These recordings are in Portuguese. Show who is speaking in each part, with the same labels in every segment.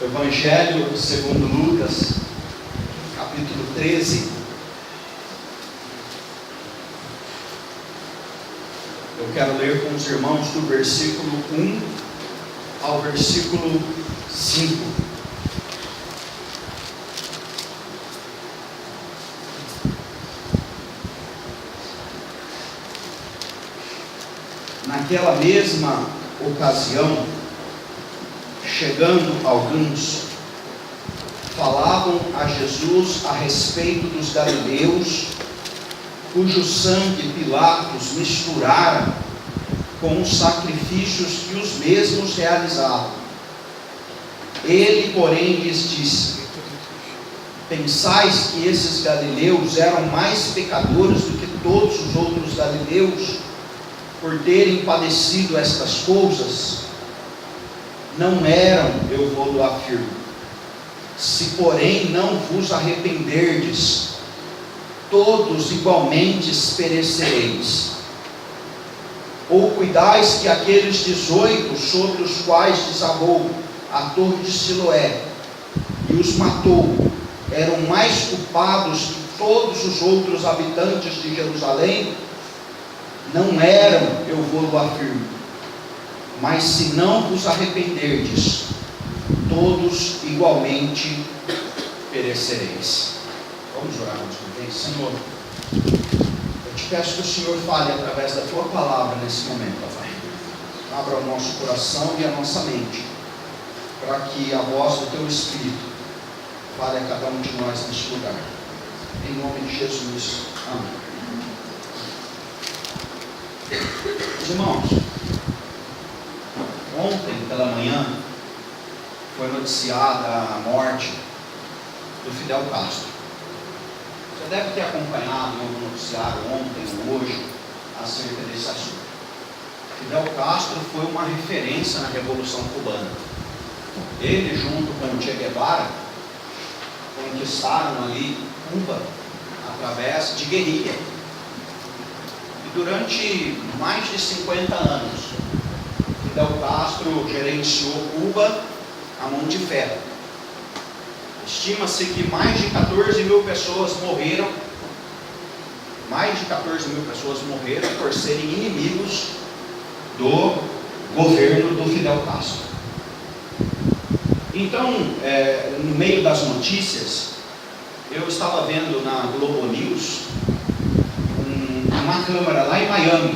Speaker 1: Evangelho segundo Lucas, capítulo 13. Eu quero ler com os irmãos do versículo 1 ao versículo 5. Naquela mesma ocasião, chegando alguns, falavam a Jesus a respeito dos galileus, cujo sangue Pilatos misturara com os sacrifícios que os mesmos realizavam. Ele, porém, lhes disse: pensais que esses galileus eram mais pecadores do que todos os outros galileus, por terem padecido estas coisas? Não eram, eu vou afirmo. Se porém não vos arrependerdes, todos igualmente perecereis. Ou cuidais que aqueles 18 sobre os quais desabou a torre de Siloé e os matou, eram mais culpados que todos os outros habitantes de Jerusalém? Não eram, eu vou afirmo. Mas se não vos arrependerdes, todos igualmente perecereis. Vamos orar mais uma vez. Senhor, eu te peço que o Senhor fale através da tua palavra nesse momento, Pai. Abra o nosso coração e a nossa mente, para que a voz do teu Espírito fale a cada um de nós neste lugar. Em nome de Jesus. Amém. Os irmãos, ontem pela manhã foi noticiada a morte do Fidel Castro. Você deve ter acompanhado em algum noticiário ontem ou hoje acerca desse assunto. Fidel Castro foi uma referência na Revolução Cubana. Ele, junto com o Che Guevara, conquistaram ali Cuba através de guerrilha. E durante mais de 50 anos, Fidel Castro gerenciou Cuba a mão de ferro. Estima-se que mais de 14 mil pessoas morreram. Mais de 14 mil pessoas morreram por serem inimigos do governo do Fidel Castro. Então, no meio das notícias, eu estava vendo na Globo News uma câmara lá em Miami,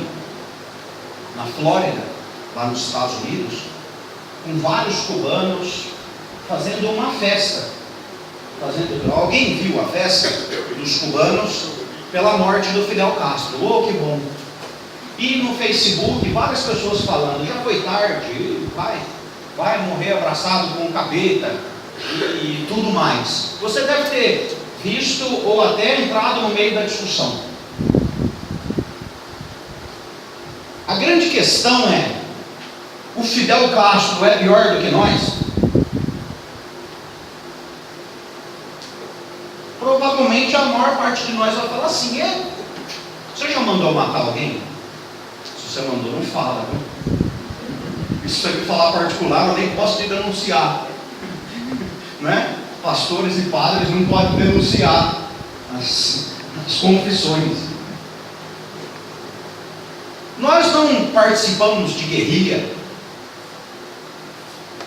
Speaker 1: na Flórida, lá nos Estados Unidos, com vários cubanos fazendo uma festa. Alguém viu a festa dos cubanos pela morte do Fidel Castro? Oh, que bom! E no Facebook, várias pessoas falando: já foi tarde, vai morrer abraçado com um capeta e tudo mais. Você deve ter visto ou até entrado no meio da discussão. A grande questão é: o Fidel Castro é pior do que nós? Provavelmente a maior parte de nós vai falar assim: você já mandou matar alguém? Se você mandou, não fala, viu? Isso aqui falar particular, eu nem posso te denunciar, né? Pastores e padres não podem denunciar as confissões. Nós não participamos de guerrilha.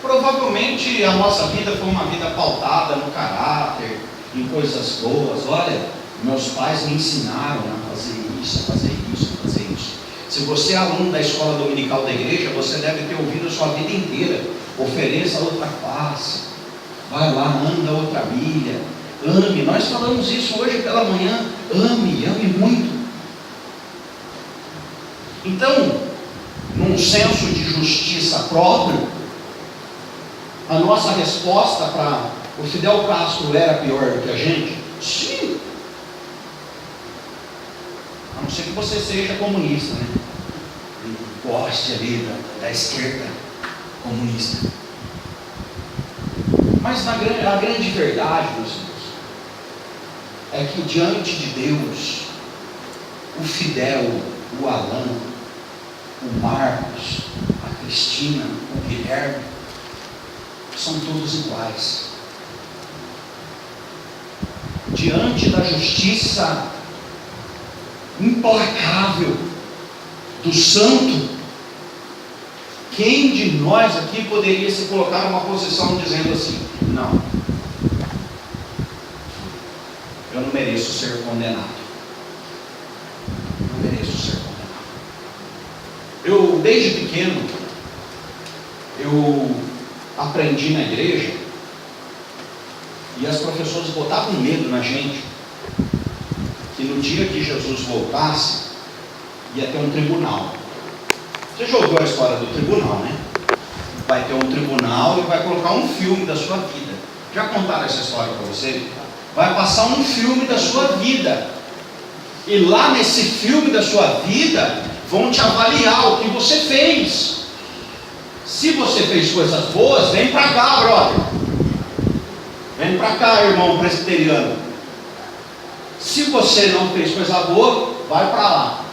Speaker 1: Provavelmente a nossa vida foi uma vida pautada no caráter, em coisas boas. Olha, meus pais me ensinaram a fazer isso, a fazer isso, a fazer isso. Se você é aluno da escola dominical da igreja, você deve ter ouvido a sua vida inteira: ofereça outra face, vai lá, anda outra milha, ame. Nós falamos isso hoje pela manhã: ame muito. Então, num senso de justiça próprio, a nossa resposta para o Fidel Castro era pior do que a gente? Sim. A não ser que você seja comunista, né? Goste ali da esquerda comunista. Mas a grande verdade, meus irmãos, é que diante de Deus, o Fidel, o Alan, o Marcos, a Cristina, o Guilherme, são todos iguais. Diante da justiça implacável do santo, quem de nós aqui poderia se colocar numa posição dizendo assim: não, eu não mereço ser condenado, não mereço ser condenado. Eu, desde pequeno, eu aprendi na igreja, e as professoras botavam medo na gente, que no dia que Jesus voltasse, ia ter um tribunal. Você já ouviu a história do tribunal, né? Vai ter um tribunal e vai colocar um filme da sua vida. Já contaram essa história para você? Vai passar um filme da sua vida, e lá nesse filme da sua vida vão te avaliar o que você fez. Se você fez coisas boas, vem para cá, brother. Vem para cá, irmão presbiteriano. Se você não fez coisa boa, vai para lá.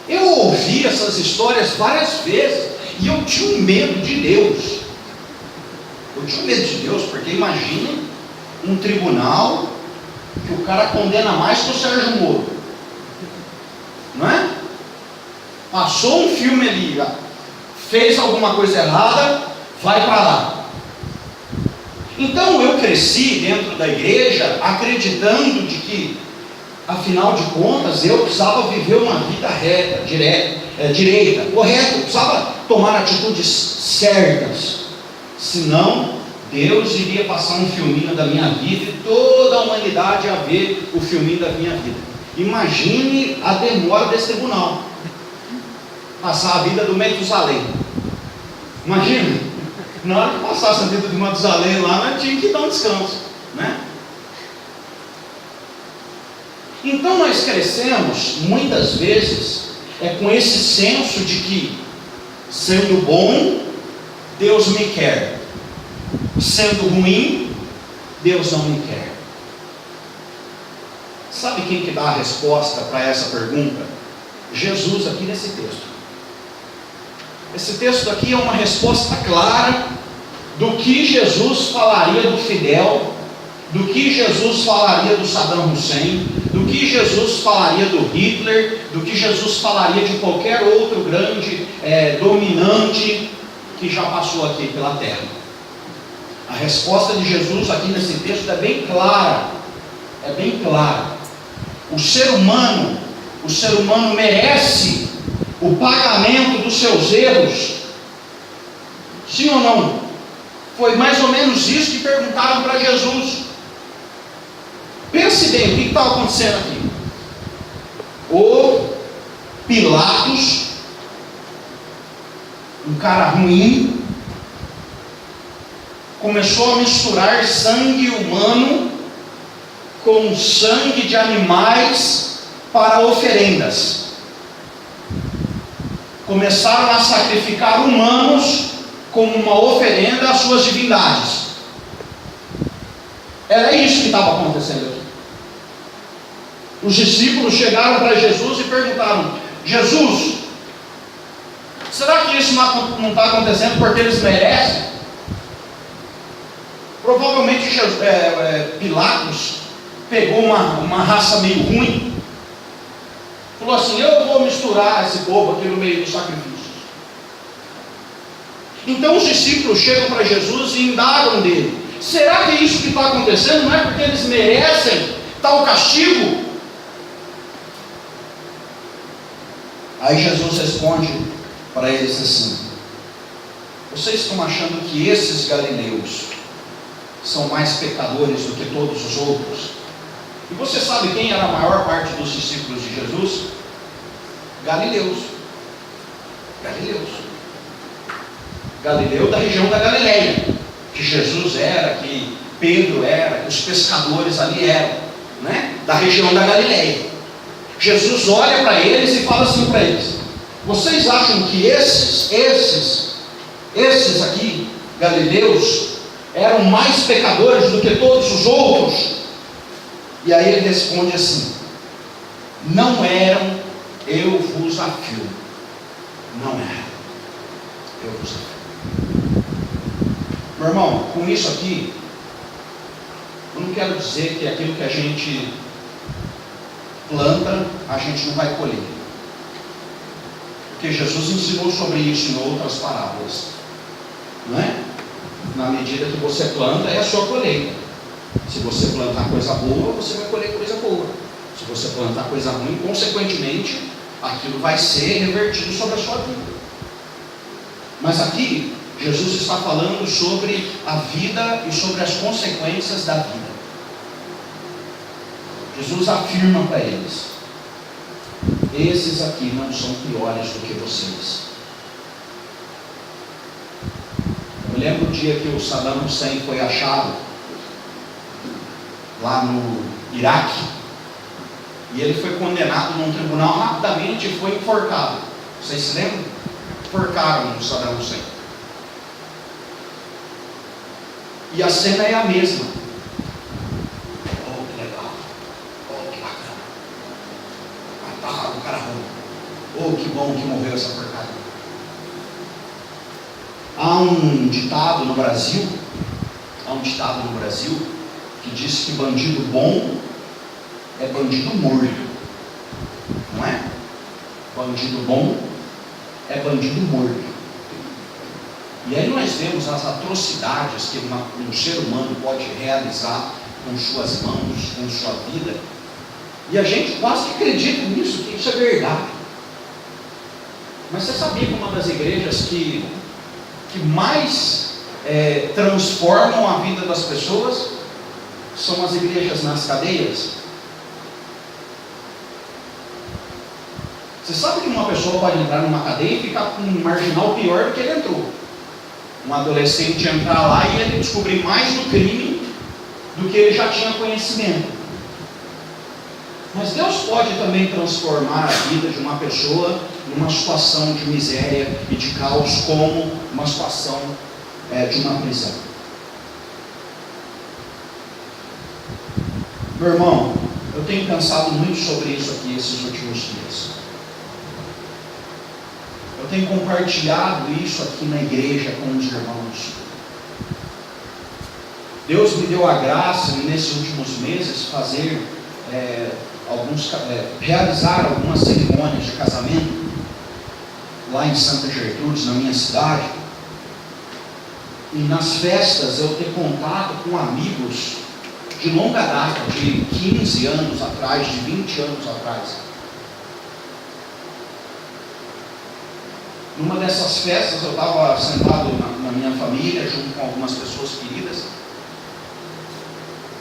Speaker 1: Eu ouvi essas histórias várias vezes, e eu tinha um medo de Deus. Eu tinha um medo de Deus, porque imagine um tribunal que o cara condena mais que o Sérgio Moro, não é? Passou um filme ali, fez alguma coisa errada, vai para lá. Então eu cresci dentro da igreja acreditando de que, afinal de contas, eu precisava viver uma vida reta, direita, correta. Eu precisava tomar atitudes certas, senão Deus iria passar um filminho da minha vida e toda a humanidade ia ver o filminho da minha vida. Imagine a demora desse tribunal, passar a vida do Metusalém. Imagina, na hora que passasse a vida do Metusalém lá, nós tínhamos que dar um descanso, né? Então nós crescemos muitas vezes com esse senso de que, sendo bom, Deus me quer, sendo ruim, Deus não me quer. Sabe quem que dá a resposta para essa pergunta? Jesus, aqui nesse texto. Esse texto aqui é uma resposta clara do que Jesus falaria do Fidel, do que Jesus falaria do Saddam Hussein, do que Jesus falaria do Hitler, do que Jesus falaria de qualquer outro grande dominante que já passou aqui pela terra. A resposta de Jesus aqui nesse texto é bem clara, é bem clara. O ser humano merece o pagamento dos seus erros, sim ou não? Foi mais ou menos isso que perguntaram para Jesus. Pense bem, o que está acontecendo aqui? O Pilatos, um cara ruim, começou a misturar sangue humano com sangue de animais para oferendas. Começaram a sacrificar humanos como uma oferenda às suas divindades. Era isso que estava acontecendo aqui. Os discípulos chegaram para Jesus e perguntaram: Jesus, será que isso não está acontecendo porque eles merecem? Provavelmente Pilatos pegou uma raça meio ruim, falou assim: eu vou misturar esse povo aqui no meio dos sacrifícios. Então os discípulos chegam para Jesus e indagam dele: será que isso que está acontecendo não é porque eles merecem tal castigo? Aí Jesus responde para eles assim: vocês estão achando que esses galileus são mais pecadores do que todos os outros? E você sabe quem era a maior parte dos discípulos de Jesus? Galileus. Galileu da região da Galileia, que Jesus era, que Pedro era, que os pescadores ali eram, né? Da região da Galileia. Jesus olha para eles e fala assim para eles: vocês acham que esses aqui, galileus, eram mais pecadores do que todos os outros? E aí ele responde assim: não eram, eu vos afirmo. Não eram, eu vos afirmo. Meu irmão, com isso aqui, eu não quero dizer que aquilo que a gente planta, a gente não vai colher. Porque Jesus ensinou sobre isso em outras parábolas. Não é? Na medida que você planta, é a sua colheita. Se você plantar coisa boa, você vai colher coisa boa. Se você plantar coisa ruim, consequentemente, aquilo vai ser revertido sobre a sua vida. Mas aqui, Jesus está falando sobre a vida e sobre as consequências da vida. Jesus afirma para eles: esses aqui não são piores do que vocês. Eu me lembro o dia que o Saddam Hussein foi achado lá no Iraque, e ele foi condenado num tribunal rapidamente e foi enforcado. Vocês se lembram? Enforcaram o Saddam Hussein. E a cena é a mesma. Oh, que legal. Oh, que bacana. Mataram o cara ruim. Oh, que bom que morreu essa porcaria. Há um ditado no Brasil que diz que bandido bom é bandido morto. Não é? Bandido bom é bandido morto. E aí nós vemos as atrocidades que um ser humano pode realizar com suas mãos, com sua vida, e a gente quase que acredita nisso, que isso é verdade. Mas você sabia que uma das igrejas que mais transformam a vida das pessoas são as igrejas nas cadeias? Você sabe que uma pessoa pode entrar numa cadeia e ficar com um marginal pior do que ele entrou. Um adolescente entrar lá e ele descobrir mais do crime do que ele já tinha conhecimento. Mas Deus pode também transformar a vida de uma pessoa numa situação de miséria e de caos, como uma situação de uma prisão. Meu irmão, eu tenho pensado muito sobre isso aqui esses últimos dias. Eu tenho compartilhado isso aqui na igreja com os irmãos. Deus me deu a graça, nesses últimos meses, realizar algumas cerimônias de casamento lá em Santa Gertrudes, na minha cidade. E nas festas eu ter contato com amigos de longa data, de 15 anos atrás, de 20 anos atrás. Numa dessas festas eu estava sentado na minha família, junto com algumas pessoas queridas,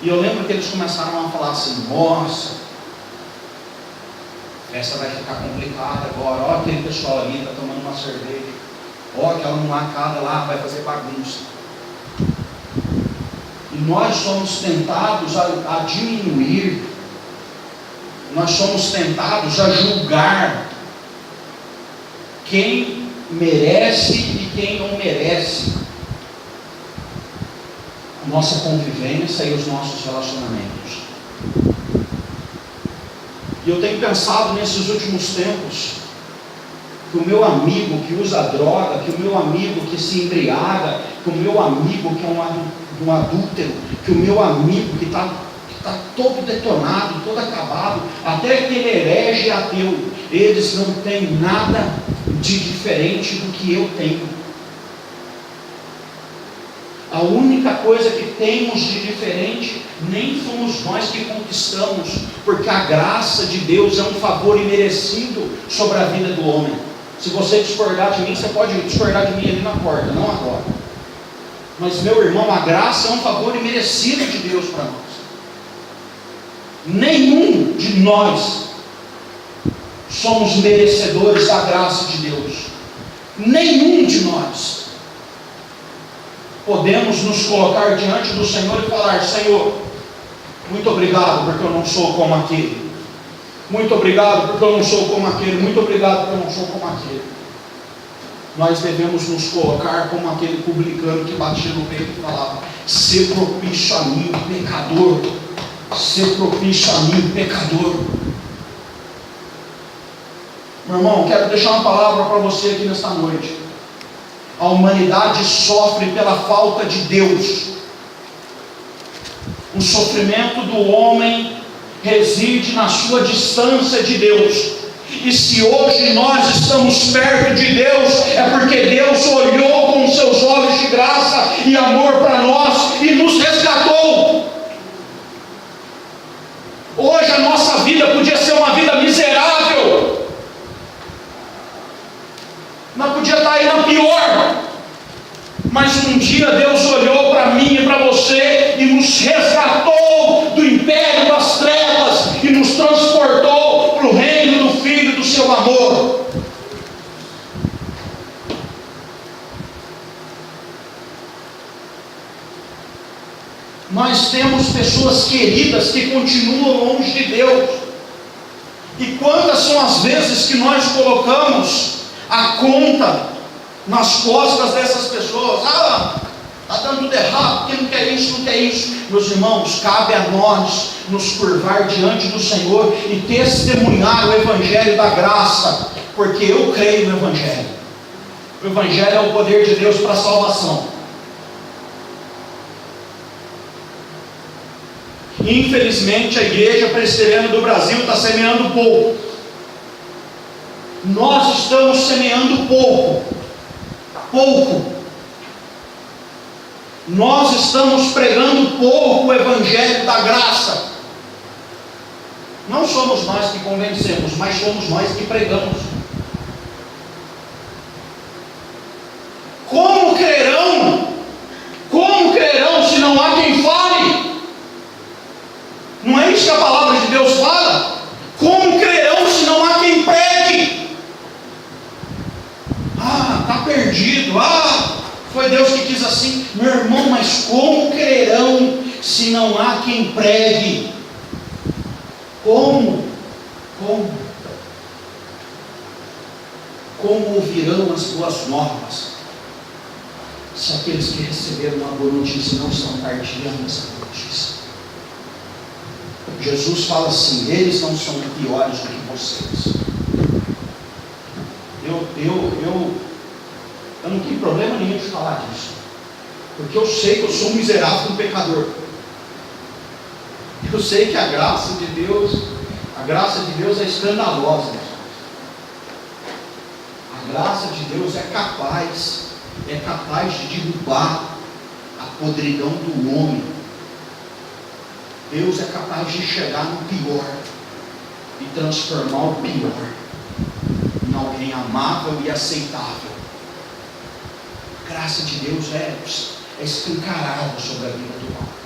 Speaker 1: e eu lembro que eles começaram a falar assim: nossa, a festa vai ficar complicada agora, ó, aquele pessoal ali está tomando uma cerveja, ó, aquela molecada lá vai fazer bagunça. E nós somos tentados a diminuir, nós somos tentados a julgar quem merece e quem não merece a nossa convivência e os nossos relacionamentos. E eu tenho pensado nesses últimos tempos que o meu amigo que usa droga, que o meu amigo que se embriaga, que o meu amigo que é um adúltero, que o meu amigo que está todo detonado, todo acabado, até aquele herege ateu, eles não têm nada de diferente do que eu tenho. A única coisa que temos de diferente nem somos nós que conquistamos, porque a graça de Deus é um favor imerecido sobre a vida do homem. Se você discordar de mim, você pode discordar de mim ali na porta, não agora. Mas meu irmão, a graça é um favor imerecido de Deus para nós. Nenhum de nós somos merecedores da graça de Deus. Nenhum de nós podemos nos colocar diante do Senhor e falar: Senhor, muito obrigado porque eu não sou como aquele. Muito obrigado porque eu não sou como aquele. Muito obrigado porque eu não sou como aquele. Nós devemos nos colocar como aquele publicano que batia no peito e falava: ser propício a mim, pecador. Ser propício a mim, pecador. Meu irmão, quero deixar uma palavra para você aqui nesta noite. A humanidade sofre pela falta de Deus. O sofrimento do homem reside na sua distância de Deus. E se hoje nós estamos perto de Deus, é porque Deus olhou com seus olhos de graça e amor para nós e nos resgatou. Hoje a nossa vida podia ser uma vida miserável, nós podia estar aí na pior, mas um dia Deus olhou para mim e para você e nos resgatou do império das trevas e nos transportou para o reino do Filho do seu amor. Nós temos pessoas queridas que continuam longe de Deus. E quantas são as vezes que nós colocamos a conta nas costas dessas pessoas? Está dando tudo errado, porque não quer isso, não quer isso. Meus irmãos, cabe a nós nos curvar diante do Senhor e testemunhar o Evangelho da graça, porque eu creio no Evangelho. O Evangelho é o poder de Deus para a salvação. Infelizmente a Igreja Presbiteriana do Brasil está semeando pouco. Nós estamos semeando pouco. Nós estamos pregando pouco o Evangelho da graça. Não somos nós que convencemos, mas somos nós que pregamos. Como crerão? Como crerão se não há quem fale? Não é isso que a palavra de Deus fala? Como crerão se não há quem pregue? Está perdido. Foi Deus que quis assim. Meu irmão, mas como crerão se não há quem pregue? Como ouvirão as boas novas se aqueles que receberam uma boa notícia não estão partilhando essa boa notícia? Jesus fala assim: eles não são piores do que vocês. Eu não tenho problema nenhum de falar disso, porque eu sei que eu sou um miserável, um pecador. Eu sei que a graça de Deus é escandalosa. A graça de Deus é capaz de derrubar a podridão do homem. Deus é capaz de chegar no pior e transformar o pior em alguém amável e aceitável. A graça de Deus é escancarada sobre a vida do homem.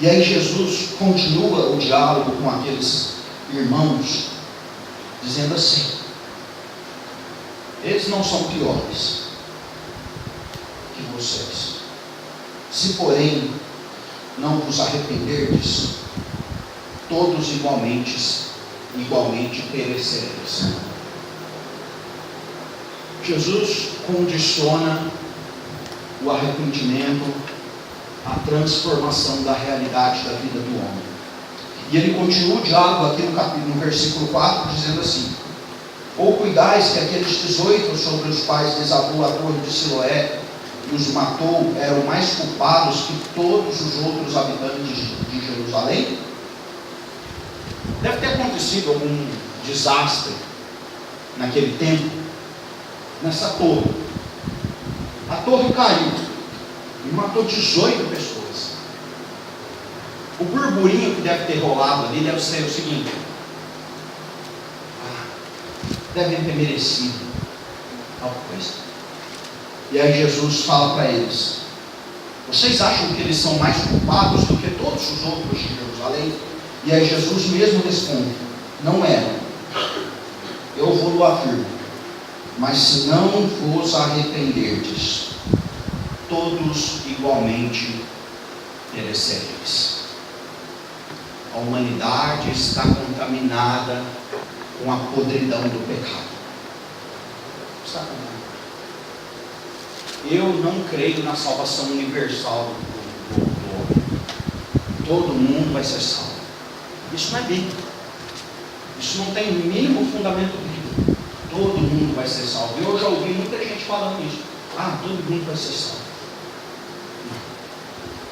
Speaker 1: E aí Jesus continua o diálogo com aqueles irmãos, dizendo assim: eles não são piores que vocês. Se porém não vos arrependerdes, todos igualmente perecereis. Jesus condiciona o arrependimento à transformação da realidade da vida do homem. E ele continua o diálogo aqui no versículo 4, dizendo assim: ou cuidais que aqueles 18 sobre os quais desabou a torre de Siloé e os matou eram mais culpados que todos os outros habitantes de Jerusalém? Deve ter acontecido algum desastre naquele tempo, nessa torre. A torre caiu e matou 18 pessoas. O burburinho que deve ter rolado ali deve ser o seguinte: devem ter merecido tal coisa. E aí Jesus fala para eles: vocês acham que eles são mais culpados do que todos os outros de Jerusalém? E aí Jesus mesmo responde: não eram, eu vou afirmo, mas se não vos arrependerdes, todos igualmente perecereis. A humanidade está contaminada com a podridão do pecado. Está contaminada. Eu não creio na salvação universal do homem. Todo mundo vai ser salvo. Isso não é bíblico. Isso não tem o mínimo fundamento bíblico. todo mundo vai ser salvo. Eu já ouvi muita gente falando isso. Todo mundo vai ser salvo.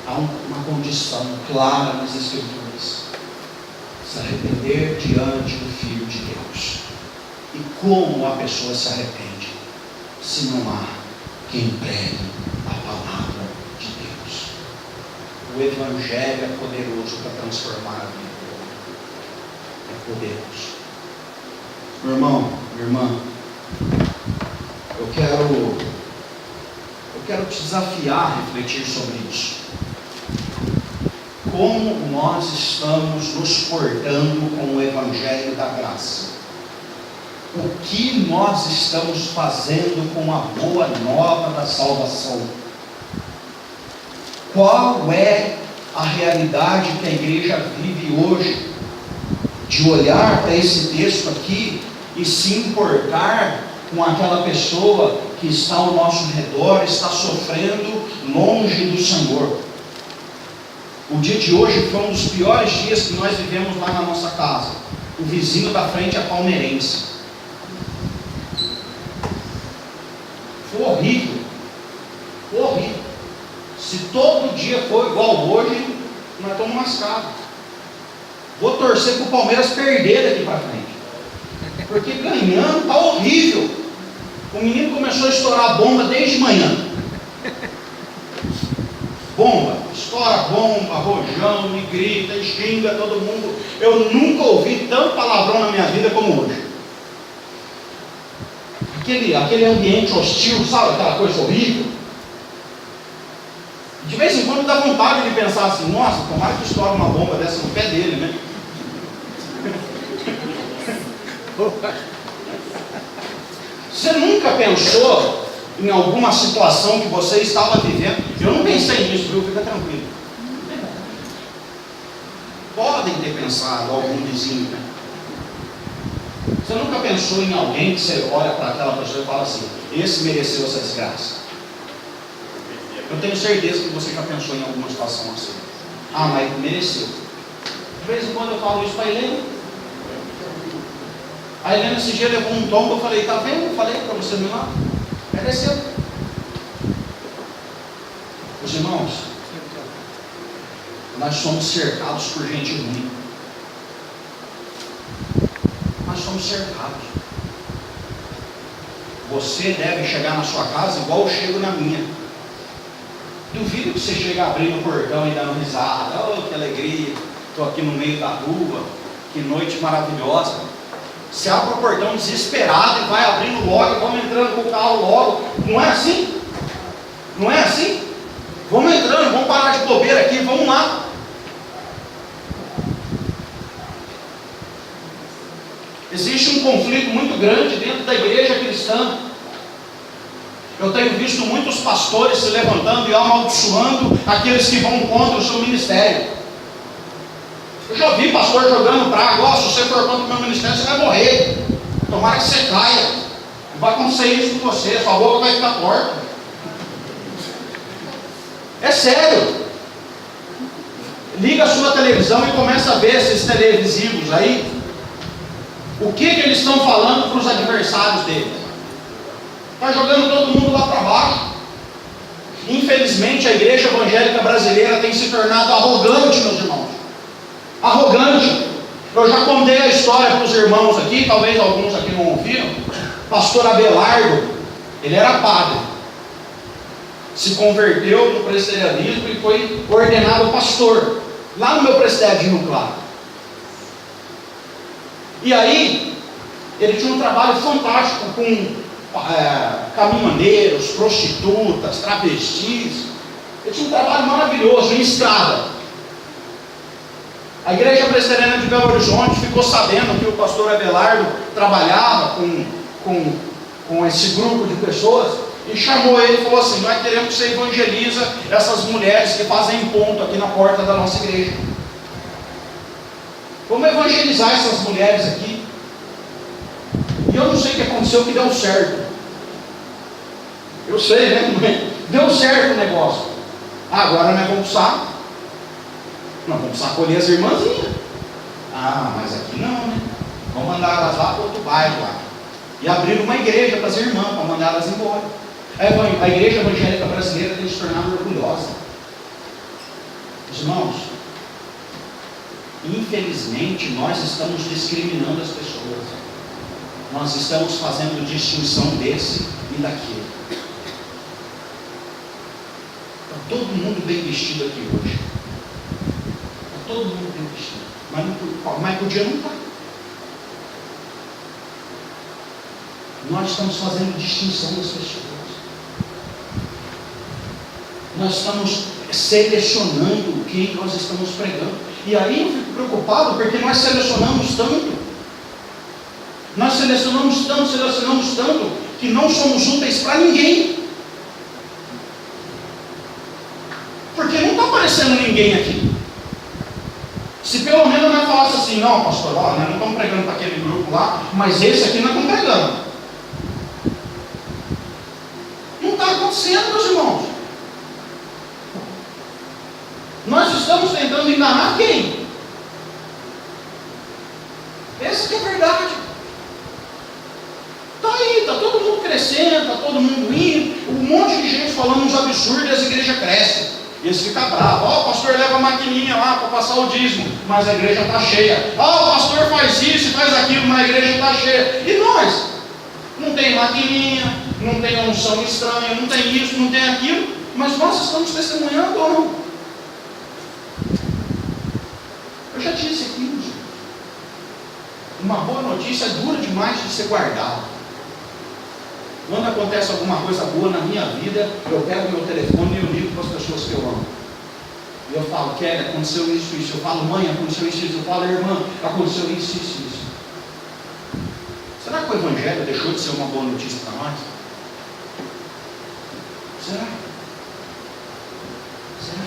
Speaker 1: Há uma condição clara nas Escrituras: se arrepender diante do Filho de Deus. E como a pessoa se arrepende? Se não há quem pregue a palavra de Deus. O Evangelho é poderoso para transformar a vida do homem. É poderoso. Meu irmão, minha irmã, eu quero te desafiar a refletir sobre isso. Como nós estamos nos portando com o Evangelho da graça? O que nós estamos fazendo com a boa nova da salvação? Qual é a realidade que a igreja vive hoje? De olhar para esse texto aqui e se importar com aquela pessoa que está ao nosso redor, está sofrendo longe do Senhor. O dia de hoje foi um dos piores dias que nós vivemos lá na nossa casa. O vizinho da frente é palmeirense. Foi horrível. Foi horrível. Se todo dia for igual hoje, nós estamos lascados. Vou torcer para o Palmeiras perder daqui para frente. Porque ganhando está horrível. O menino começou a estourar a bomba desde manhã. Bomba, estoura bomba, rojão, e grita, e xinga todo mundo. Eu nunca ouvi tanto palavrão na minha vida como hoje. Aquele ambiente hostil, sabe, aquela coisa horrível. De vez em quando dá vontade de pensar assim: nossa, tomara que estoure uma bomba dessa no pé dele, né? Você nunca pensou em alguma situação que você estava vivendo? Eu não pensei nisso, viu? Fica tranquilo. Podem ter pensado, algum vizinho, né? Você nunca pensou em alguém que você olha para aquela pessoa e fala assim: esse mereceu essa desgraça? Eu tenho certeza que você já pensou em alguma situação assim. Mas mereceu. De vez em quando eu falo isso para a Helena. A Helena esse dia levou um tombo, eu falei: tá vendo? Eu falei para você me lá. Mereceu. Os irmãos, nós somos cercados por gente ruim. Nós somos cercados. Você deve chegar na sua casa igual eu chego na minha. Duvido que você chegue abrindo o portão e dando risada: oh, que alegria, estou aqui no meio da rua, que noite maravilhosa. Você abre o portão desesperado e vai abrindo logo, vamos entrando com o carro logo. Não é assim? Não é assim? Vamos entrando, vamos parar de bobeira aqui, vamos lá. Existe um conflito muito grande dentro da igreja cristã. Eu tenho visto muitos pastores se levantando e amaldiçoando aqueles que vão contra o seu ministério. Eu já vi pastor jogando praga: se você for contra o meu ministério, você vai morrer. Tomara que você caia. Vai acontecer isso com você, sua boca vai ficar torta. É sério. Liga a sua televisão e começa a ver esses televisivos aí. O que eles estão falando para os adversários deles? Está jogando todo mundo lá para baixo. Infelizmente a igreja evangélica brasileira tem se tornado arrogante, meus irmãos. Arrogante. Eu já contei a história para os irmãos aqui, talvez alguns aqui não ouviram. Pastor Abelardo, ele era padre, se converteu no presbiterianismo e foi ordenado pastor lá no meu presbitério Claro. E aí ele tinha um trabalho fantástico com caminhoneiros, prostitutas, travestis. Ele tinha um trabalho maravilhoso em estrada. A igreja presbiteriana de Belo Horizonte ficou sabendo que o pastor Abelardo trabalhava com esse grupo de pessoas e chamou ele e falou assim: nós queremos que você evangeliza essas mulheres que fazem ponto aqui na porta da nossa igreja. Vamos evangelizar essas mulheres aqui. E eu não sei o que aconteceu, que deu certo. Eu sei, né? Deu certo o negócio. Agora nós vamos precisar. Nós vamos precisar acolher as irmãzinhas. Mas aqui não, né? Vamos mandar elas lá para outro bairro lá. E abriram uma igreja para as irmãs, para mandar elas embora. A igreja evangélica brasileira tem se tornado orgulhosa. Os irmãos, infelizmente nós estamos discriminando as pessoas. Nós estamos fazendo distinção desse e daquele. Está todo mundo bem vestido aqui hoje. Está todo mundo bem vestido. Mas podia não estar. Nós estamos fazendo distinção das pessoas. Nós estamos selecionando quem nós estamos pregando. E aí eu fico preocupado porque nós selecionamos tanto. Nós selecionamos tanto, que não somos úteis para ninguém. Porque não está aparecendo ninguém aqui. Se pelo menos nós falasse assim, não, pastor, nós não estamos pregando para aquele grupo lá, mas esse aqui nós estamos pregando. Não está acontecendo, meus irmãos. Nós estamos tentando enganar quem? Essa que é a verdade. Está aí, está todo mundo crescendo, está todo mundo indo, um monte de gente falando uns absurdos e as igrejas crescem. E eles ficam bravos. O pastor leva a maquininha lá para passar o dízimo, mas a igreja está cheia. O pastor faz isso e faz aquilo, mas a igreja está cheia. E nós? Não tem maquininha, não tem unção estranha, não tem isso, não tem aquilo, mas nós estamos testemunhando ou não? Eu já disse aqui, irmãos, uma boa notícia é dura demais de ser guardada. Quando acontece alguma coisa boa na minha vida, eu pego meu telefone e eu ligo para as pessoas que eu amo. E eu falo, Kelly, aconteceu isso, isso. Eu falo, mãe, aconteceu isso, isso. Eu falo, irmã, aconteceu isso, isso, isso. Será que o Evangelho deixou de ser uma boa notícia para nós? Será? Será?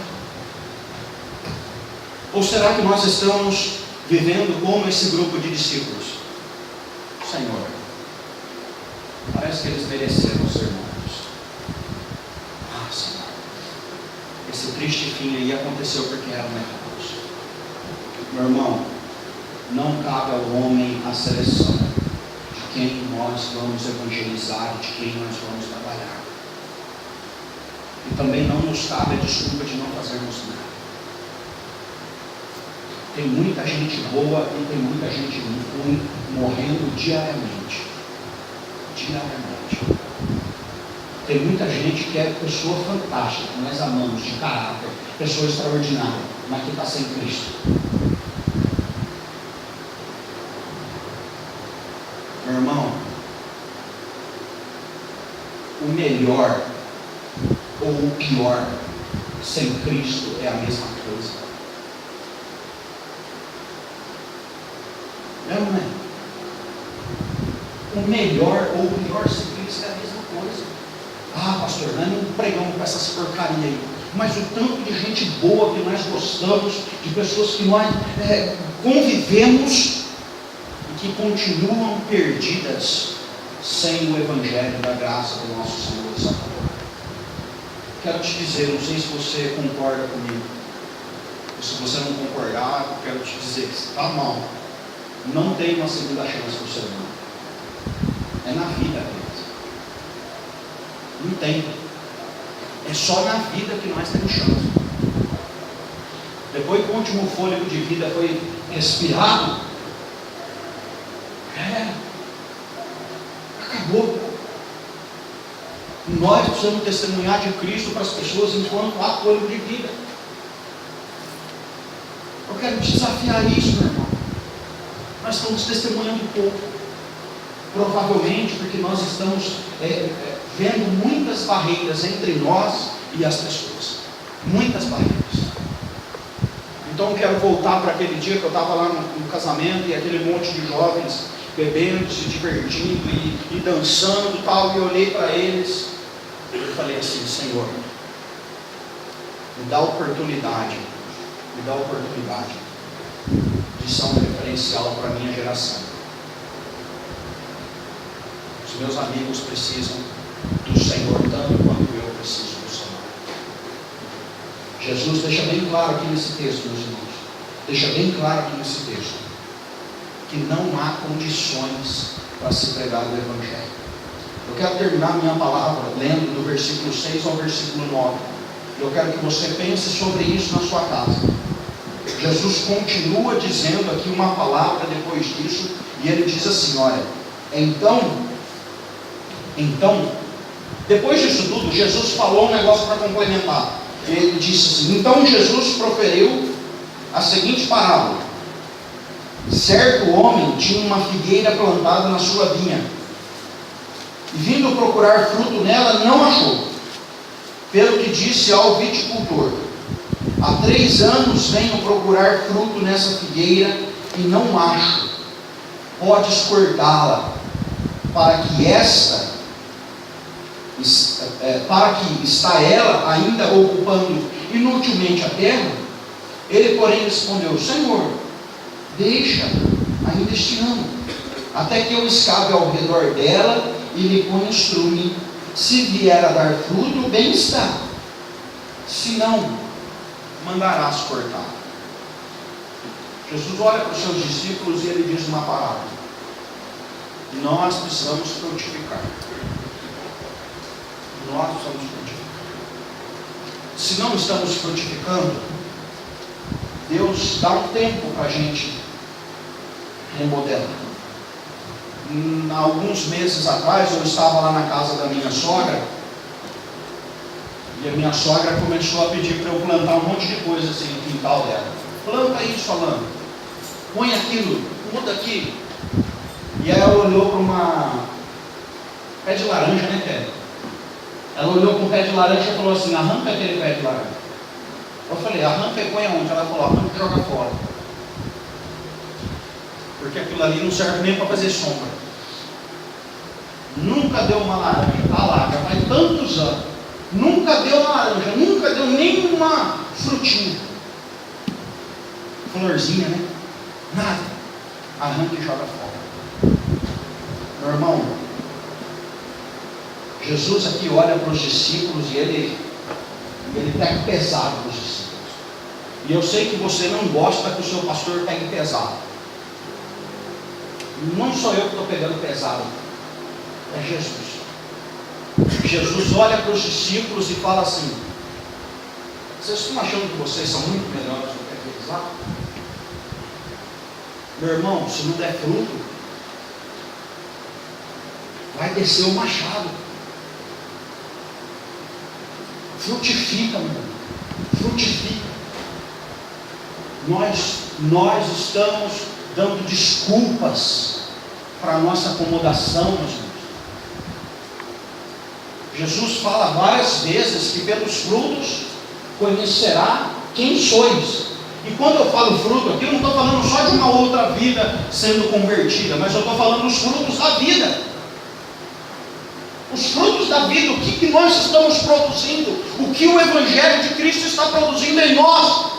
Speaker 1: Ou será que nós estamos vivendo como esse grupo de discípulos? Senhor, parece que eles mereceram ser mortos. Senhor, esse triste fim aí aconteceu porque eram errados. Meu irmão, não cabe ao homem a seleção de quem nós vamos evangelizar, de quem nós vamos trabalhar. E também não nos cabe a desculpa de não fazermos nada. Tem muita gente boa e tem muita gente ruim morrendo diariamente. Tem muita gente que é pessoa fantástica, que nós amamos, de caráter, pessoa extraordinária, mas que está sem Cristo. Meu irmão, o melhor ou o pior sem Cristo é a mesma coisa. Não é? O melhor ou o pior sem Cristo é a mesma coisa. Pastor, nós não pregamos com essas porcarias aí, mas o tanto de gente boa que nós gostamos, de pessoas que nós convivemos e que continuam perdidas sem o Evangelho da graça do nosso Senhor e Salvador. Quero te dizer, não sei se você concorda comigo, ou se você não concordar, eu quero te dizer que está mal. Não tem uma segunda chance para o ser humano. É na vida mesmo. Não tem. É só na vida que nós temos chance. Depois que o último fôlego de vida foi respirado, acabou. Nós precisamos testemunhar de Cristo para as pessoas enquanto há fôlego de vida. Eu quero te desafiar isso, meu irmão. Nós estamos testemunhando pouco. Provavelmente porque nós estamos vendo muitas barreiras entre nós e as pessoas. Muitas barreiras. Então eu quero voltar para aquele dia que eu estava lá no casamento e aquele monte de jovens bebendo, se divertindo e dançando e tal. E eu olhei para eles e eu falei assim, Senhor, me dá oportunidade de ser um referencial para a minha geração. Os meus amigos precisam do Senhor tanto quanto eu preciso do Senhor. Jesus deixa bem claro aqui nesse texto, meus irmãos. Deixa bem claro aqui nesse texto que não há condições para se pregar o Evangelho. Eu quero terminar minha palavra lendo do versículo 6 ao versículo 9. Eu quero que você pense sobre isso na sua casa. Jesus continua dizendo aqui uma palavra depois disso, e ele diz assim: olha, então, depois disso tudo, Jesus falou um negócio para complementar. Ele disse assim: então Jesus proferiu a seguinte parábola: certo homem tinha uma figueira plantada na sua vinha, e vindo procurar fruto nela, não achou. Pelo que disse ao viticultor: há 3 anos venho procurar fruto nessa figueira e não acho. Podes cortá-la, para que está ela ainda ocupando inutilmente a terra? Ele, porém, respondeu: Senhor, deixa ainda este ano, até que eu escave ao redor dela e lhe ponha estrume. Se vier a dar fruto, bem está; se não, mandarás cortar. Jesus olha para os seus discípulos e ele diz uma parábola: nós precisamos frutificar. Nós precisamos frutificar. Se não estamos frutificando, Deus dá um tempo para a gente remodelar. Alguns meses atrás eu estava lá na casa da minha sogra, e a minha sogra começou a pedir para eu plantar um monte de coisa assim no quintal dela. Planta isso, Alana, põe aquilo, muda aquilo. E aí ela olhou para uma pé de laranja, né, Kelly? Ela olhou para um pé de laranja e falou assim: arranca aquele pé de laranja. Eu falei: arranca e põe aonde? Ela falou: arranca e joga fora, porque aquilo ali não serve nem para fazer sombra. Nunca deu uma laranja, está lá, já faz tantos anos. Nunca deu uma laranja, nunca deu nenhuma frutinha, florzinha, né? Nada. Arranca e joga fora. Meu irmão, Jesus aqui olha para os discípulos e ele pega pesado para os discípulos. E eu sei que você não gosta que o seu pastor pegue pesado. Não sou eu que estou pegando pesado, é Jesus. Jesus olha para os discípulos e fala assim: vocês estão achando que vocês são muito melhores do que aqueles lá? Meu irmão, se não der fruto, vai descer o machado. Frutifica, meu irmão, frutifica. Nós estamos dando desculpas para a nossa acomodação, meus irmãos. Jesus fala várias vezes que pelos frutos conhecerá quem sois. E quando eu falo fruto aqui, eu não estou falando só de uma outra vida sendo convertida, mas eu estou falando dos frutos da vida. Os frutos da vida, o que nós estamos produzindo, o que o Evangelho de Cristo está produzindo em nós.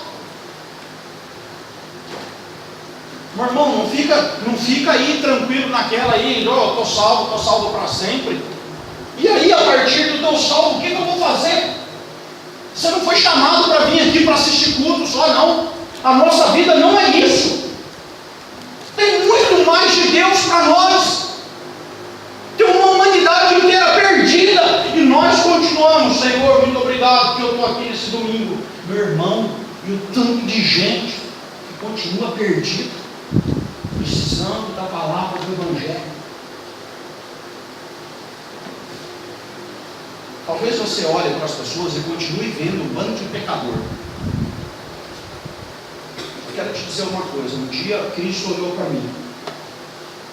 Speaker 1: Meu irmão, não fica aí tranquilo naquela aí: oh, eu estou salvo para sempre. E aí, a partir do teu salvo, o que eu vou fazer? Você não foi chamado para vir aqui para assistir culto só, não. A nossa vida não é isso. Tem muito mais de Deus para nós. Tem uma humanidade inteira perdida, e nós continuamos: Senhor, muito obrigado que eu estou aqui nesse domingo. Meu irmão, e o tanto de gente que continua perdido, precisando da palavra do Evangelho. Talvez você olhe para as pessoas e continue vendo um bando de pecador. Eu quero te dizer uma coisa: um dia Cristo olhou para mim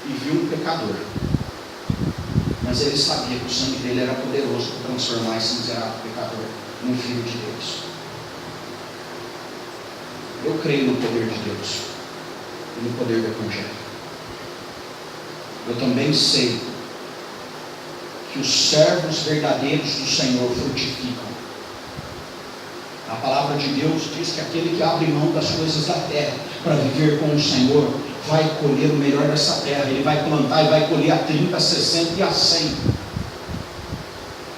Speaker 1: e viu um pecador, mas ele sabia que o sangue dele era poderoso para transformar esse miserável pecador num filho de Deus. Eu creio no poder de Deus e no poder do Evangelho. Eu também sei que os servos verdadeiros do Senhor frutificam. A palavra de Deus diz que aquele que abre mão das coisas da terra para viver com o Senhor vai colher o melhor dessa terra. Ele vai plantar e vai colher a 30, a 60 e a 100.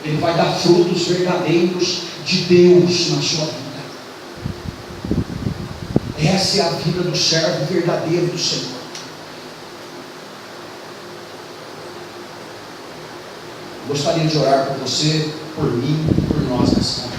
Speaker 1: Ele vai dar frutos verdadeiros de Deus na sua vida. Essa é a vida do servo verdadeiro do Senhor. Gostaria de orar por você, por mim, por nós nessa manhã.